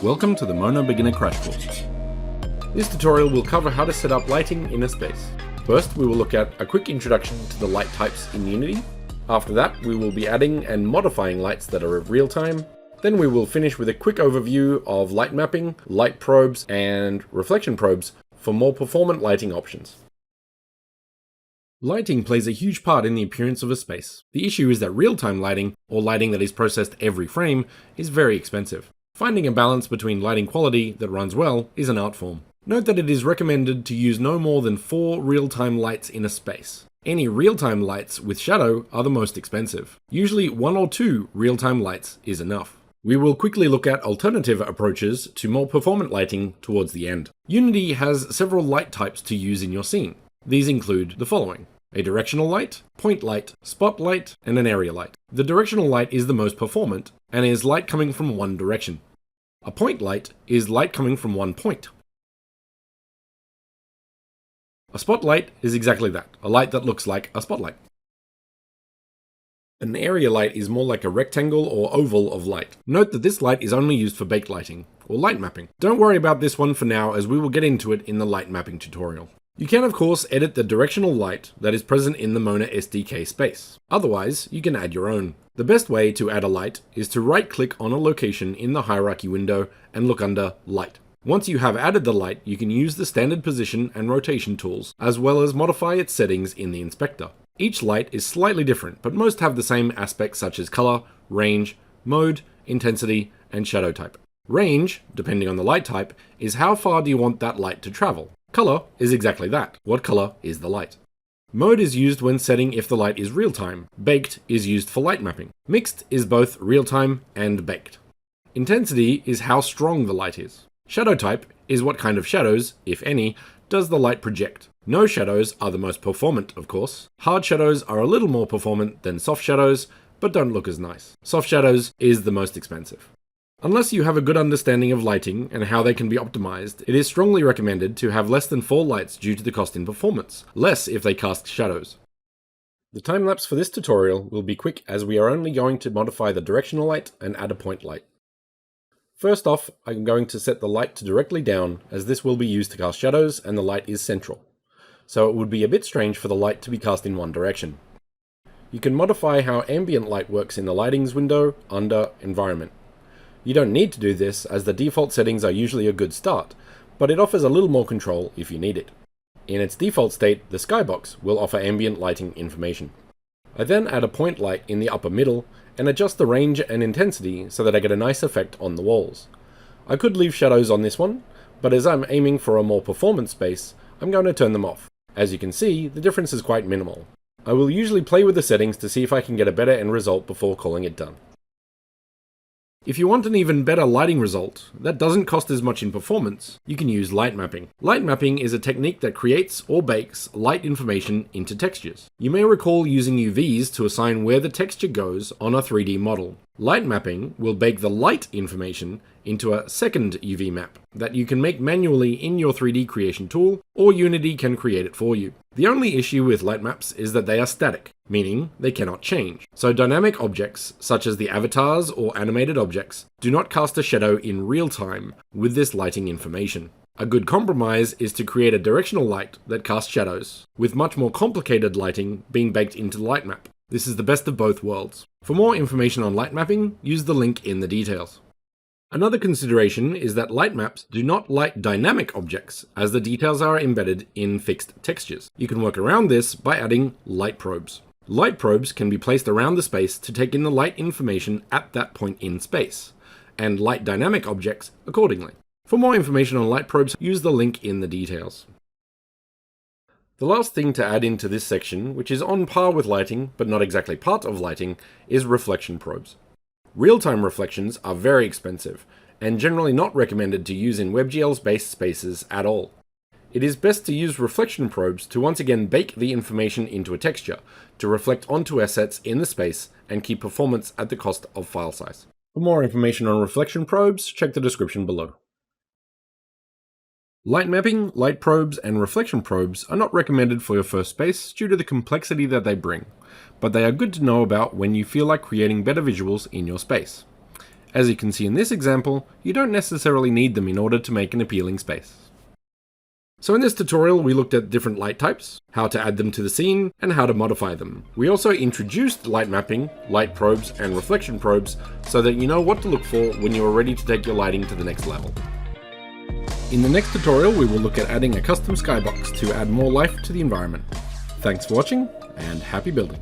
Welcome to the Mono Beginner Crash Course. This tutorial will cover how to set up lighting in a space. First, we will look at a quick introduction to the light types in Unity. After that, we will be adding and modifying lights that are of real time. Then we will finish with a quick overview of light mapping, light probes, and reflection probes for more performant lighting options. Lighting plays a huge part in the appearance of a space. The issue is that real-time lighting, or lighting that is processed every frame, is very expensive. Finding a balance between lighting quality that runs well is an art form. Note that it is recommended to use no more than 4 real-time lights in a space. Any real-time lights with shadow are the most expensive. Usually 1 or 2 real-time lights is enough. We will quickly look at alternative approaches to more performant lighting towards the end. Unity has several light types to use in your scene. These include the following: a directional light, point light, spotlight, and an area light. The directional light is the most performant and is light coming from one direction. A point light is light coming from one point. A spotlight is exactly that, a light that looks like a spotlight. An area light is more like a rectangle or oval of light. Note that this light is only used for baked lighting, or light mapping. Don't worry about this one for now, as we will get into it in the light mapping tutorial. You can of course edit the directional light that is present in the Mona SDK space. Otherwise, you can add your own. The best way to add a light is to right-click on a location in the hierarchy window and look under Light. Once you have added the light, you can use the standard position and rotation tools, as well as modify its settings in the inspector. Each light is slightly different, but most have the same aspects such as color, range, mode, intensity, and shadow type. Range, depending on the light type, is how far do you want that light to travel. Color is exactly that. What color is the light? Mode is used when setting if the light is real-time. Baked is used for light mapping. Mixed is both real-time and baked. Intensity is how strong the light is. Shadow type is what kind of shadows, if any, does the light project. No shadows are the most performant, of course. Hard shadows are a little more performant than soft shadows, but don't look as nice. Soft shadows is the most expensive. Unless you have a good understanding of lighting and how they can be optimized, it is strongly recommended to have less than 4 lights due to the cost in performance, less if they cast shadows. The time lapse for this tutorial will be quick, as we are only going to modify the directional light and add a point light. First off, I'm going to set the light to directly down, as this will be used to cast shadows and the light is central. So it would be a bit strange for the light to be cast in one direction. You can modify how ambient light works in the Lightings window under Environment. You don't need to do this, as the default settings are usually a good start, but it offers a little more control if you need it. In its default state, the skybox will offer ambient lighting information. I then add a point light in the upper middle and adjust the range and intensity so that I get a nice effect on the walls. I could leave shadows on this one, but as I'm aiming for a more performance space, I'm going to turn them off. As you can see, the difference is quite minimal. I will usually play with the settings to see if I can get a better end result before calling it done. If you want an even better lighting result that doesn't cost as much in performance, you can use light mapping. Light mapping is a technique that creates or bakes light information into textures. You may recall using UVs to assign where the texture goes on a 3D model. Light mapping will bake the light information into a second UV map that you can make manually in your 3D creation tool, or Unity can create it for you. The only issue with light maps is that they are static, meaning they cannot change. So dynamic objects, such as the avatars or animated objects, do not cast a shadow in real time with this lighting information. A good compromise is to create a directional light that casts shadows, with much more complicated lighting being baked into the light map. This is the best of both worlds. For more information on light mapping, use the link in the details. Another consideration is that light maps do not light dynamic objects, as the details are embedded in fixed textures. You can work around this by adding light probes. Light probes can be placed around the space to take in the light information at that point in space, and light dynamic objects accordingly. For more information on light probes, use the link in the details. The last thing to add into this section, which is on par with lighting, but not exactly part of lighting, is reflection probes. Real-time reflections are very expensive, and generally not recommended to use in WebGL's-based spaces at all. It is best to use reflection probes to once again bake the information into a texture, to reflect onto assets in the space and keep performance at the cost of file size. For more information on reflection probes, check the description below. Light mapping, light probes, and reflection probes are not recommended for your first space due to the complexity that they bring, but they are good to know about when you feel like creating better visuals in your space. As you can see in this example, you don't necessarily need them in order to make an appealing space. So in this tutorial, we looked at different light types, how to add them to the scene, and how to modify them. We also introduced light mapping, light probes, and reflection probes so that you know what to look for when you are ready to take your lighting to the next level. In the next tutorial, we will look at adding a custom skybox to add more life to the environment. Thanks for watching, and happy building!